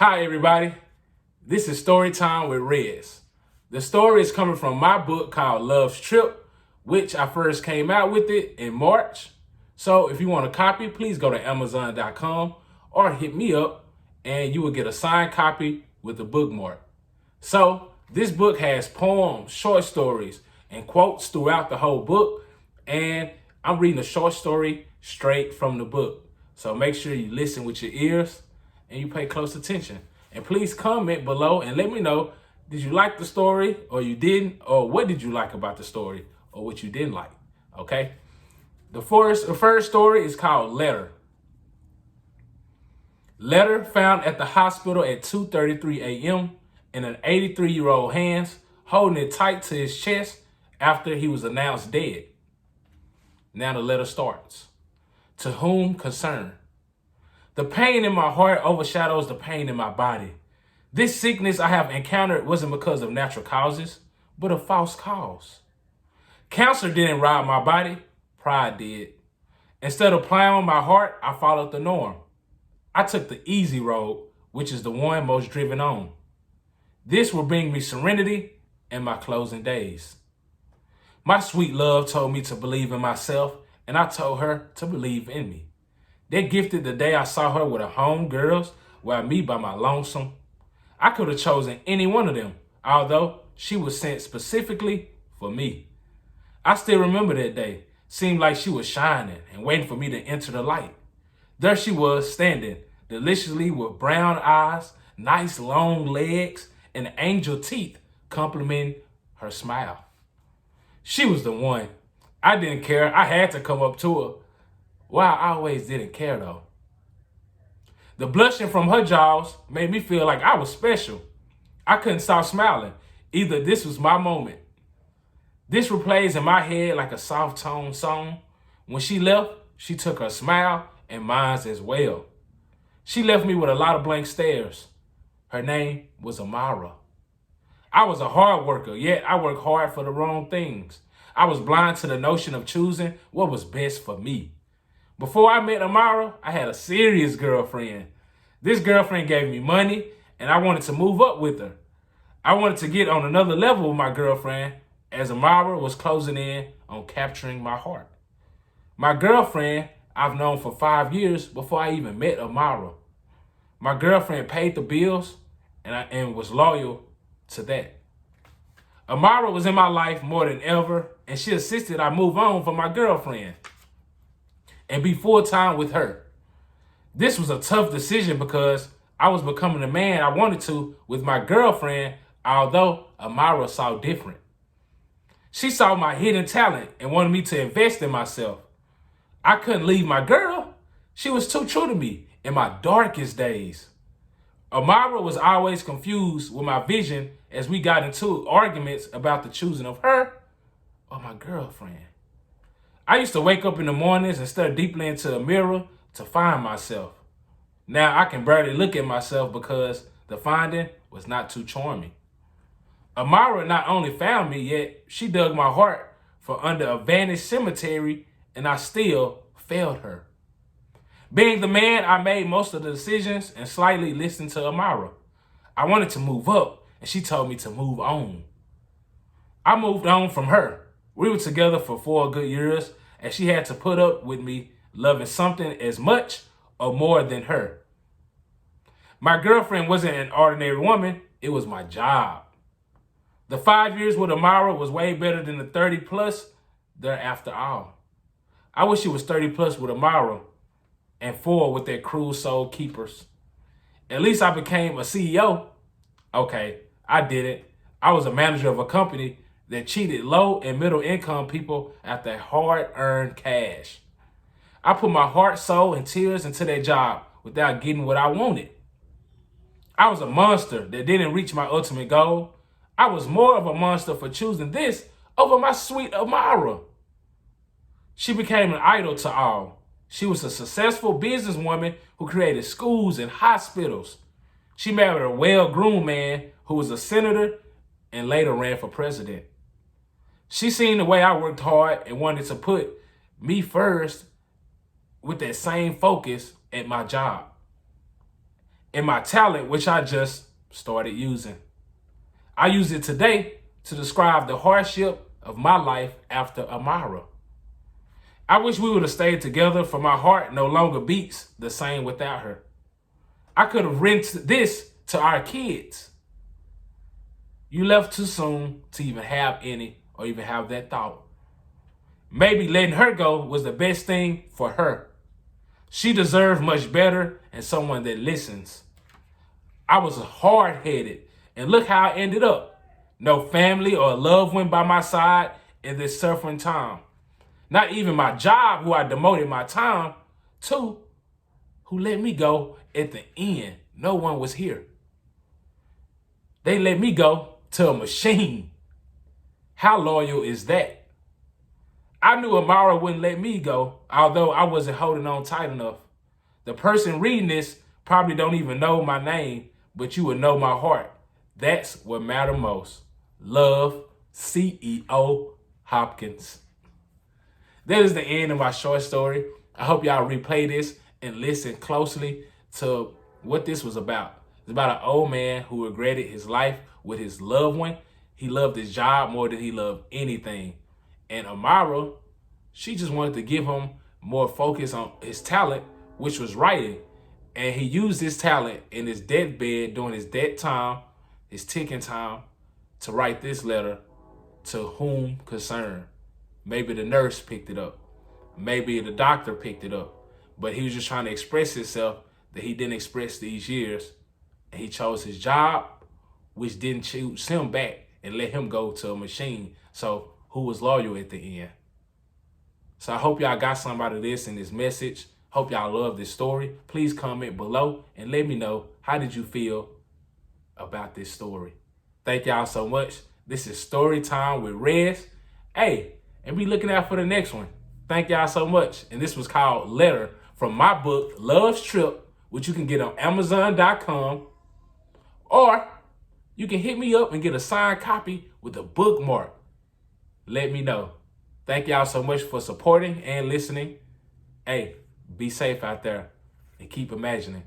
Hi, everybody. This is Story Time with Rez. The story is coming from my book called Love's Trip, which I first came out with it in March. So if you want a copy, please go to Amazon.com or hit me up and you will get a signed copy with the bookmark. So this book has poems, short stories, and quotes throughout the whole book. And I'm reading a short story straight from the book. So make sure you listen with your ears and you pay close attention. And please comment below and let me know, did you like the story or you didn't? Or what did you like about the story or what you didn't like? Okay. The first story is called Letter. Letter found at the hospital at 2:33 a.m. in an 83-year-old hands, holding it tight to his chest after he was announced dead. Now the letter starts. To whom concern? The pain in my heart overshadows the pain in my body. This sickness I have encountered wasn't because of natural causes, but a false cause. Cancer didn't rob my body, pride did. Instead of plowing my heart, I followed the norm. I took the easy road, which is the one most driven on. This will bring me serenity in my closing days. My sweet love told me to believe in myself, and I told her to believe in me. They gifted the day I saw her with her home girls, while me by my lonesome. I could have chosen any one of them, although she was sent specifically for me. I still remember that day. Seemed like she was shining and waiting for me to enter the light. There she was, standing deliciously with brown eyes, nice long legs, and angel teeth complementing her smile. She was the one. I didn't care. I had to come up to her. Well, I always didn't care though. The blushing from her jaws made me feel like I was special. I couldn't stop smiling. Either this was my moment. This replays in my head like a soft tone song. When she left, she took her smile and mine as well. She left me with a lot of blank stares. Her name was Amara. I was a hard worker, yet I worked hard for the wrong things. I was blind to the notion of choosing what was best for me. Before I met Amara, I had a serious girlfriend. This girlfriend gave me money, and I wanted to move up with her. I wanted to get on another level with my girlfriend, as Amara was closing in on capturing my heart. My girlfriend, I've known for 5 years before I even met Amara. My girlfriend paid the bills, and was loyal to that. Amara was in my life more than ever, and she insisted I move on from my girlfriend and be full-time with her. This was a tough decision because I was becoming the man I wanted to with my girlfriend, although Amara saw different. She saw my hidden talent and wanted me to invest in myself. I couldn't leave my girl. She was too true to me in my darkest days. Amara was always confused with my vision as we got into arguments about the choosing of her or my girlfriend. I used to wake up in the mornings and stare deeply into a mirror to find myself. Now I can barely look at myself because the finding was not too charming. Amara not only found me, yet she dug my heart from under a vanished cemetery, and I still failed her. Being the man, I made most of the decisions and slightly listened to Amara. I wanted to move up, and she told me to move on. I moved on from her. We were together for 4 good years, and she had to put up with me loving something as much or more than her. My girlfriend wasn't an ordinary woman, it was my job. The 5 years with Amara was way better than the 30 plus thereafter all. I wish it was 30 plus with Amara and 4 with their cruel soul keepers. At least I became a CEO. Okay, I didn't. I was a manager of a company that cheated low and middle income people out their hard-earned cash. I put my heart, soul, and tears into that job without getting what I wanted. I was a monster that didn't reach my ultimate goal. I was more of a monster for choosing this over my sweet Amara. She became an idol to all. She was a successful businesswoman who created schools and hospitals. She married a well-groomed man who was a senator and later ran for president. She seen the way I worked hard and wanted to put me first with that same focus at my job. and my talent, which I just started using. I use it today to describe the hardship of my life after Amara. I wish we would have stayed together, for my heart no longer beats the same without her. I could have rented this to our kids. You left too soon to even have any or even have that thought. Maybe letting her go was the best thing for her. She deserved much better and someone that listens. I was hard-headed, and look how I ended up. No family or loved one by my side in this suffering time. Not even my job, who I devoted my time to, who let me go at the end. No one was here. They let me go to a machine. How loyal is that? I knew Amara wouldn't let me go, although I wasn't holding on tight enough. The person reading this probably don't even know my name, but you would know my heart. That's what matters most. Love, CEO Hopkins. That is the end of my short story. I hope y'all replay this and listen closely to what this was about. It's about an old man who regretted his life with his loved one. He loved his job more than he loved anything. And Amara, she just wanted to give him more focus on his talent, which was writing. And he used his talent in his deathbed during his death time, his ticking time, to write this letter to whom concerned. Maybe the nurse picked it up. Maybe the doctor picked it up. But he was just trying to express himself that he didn't express these years. And he chose his job, which didn't choose him back and let him go to a machine. So who was loyal at the end? So I hope y'all got something out of this and this message. Hope y'all love this story. Please comment below and let me know, how did you feel about this story? Thank y'all so much. This is Story Time with Rez. Hey, and be looking out for the next one. Thank y'all so much. And this was called Letter from my book, Love's Trip, which you can get on Amazon.com. Or you can hit me up and get a signed copy with a bookmark. Let me know. Thank y'all so much for supporting and listening. Hey, be safe out there and keep imagining.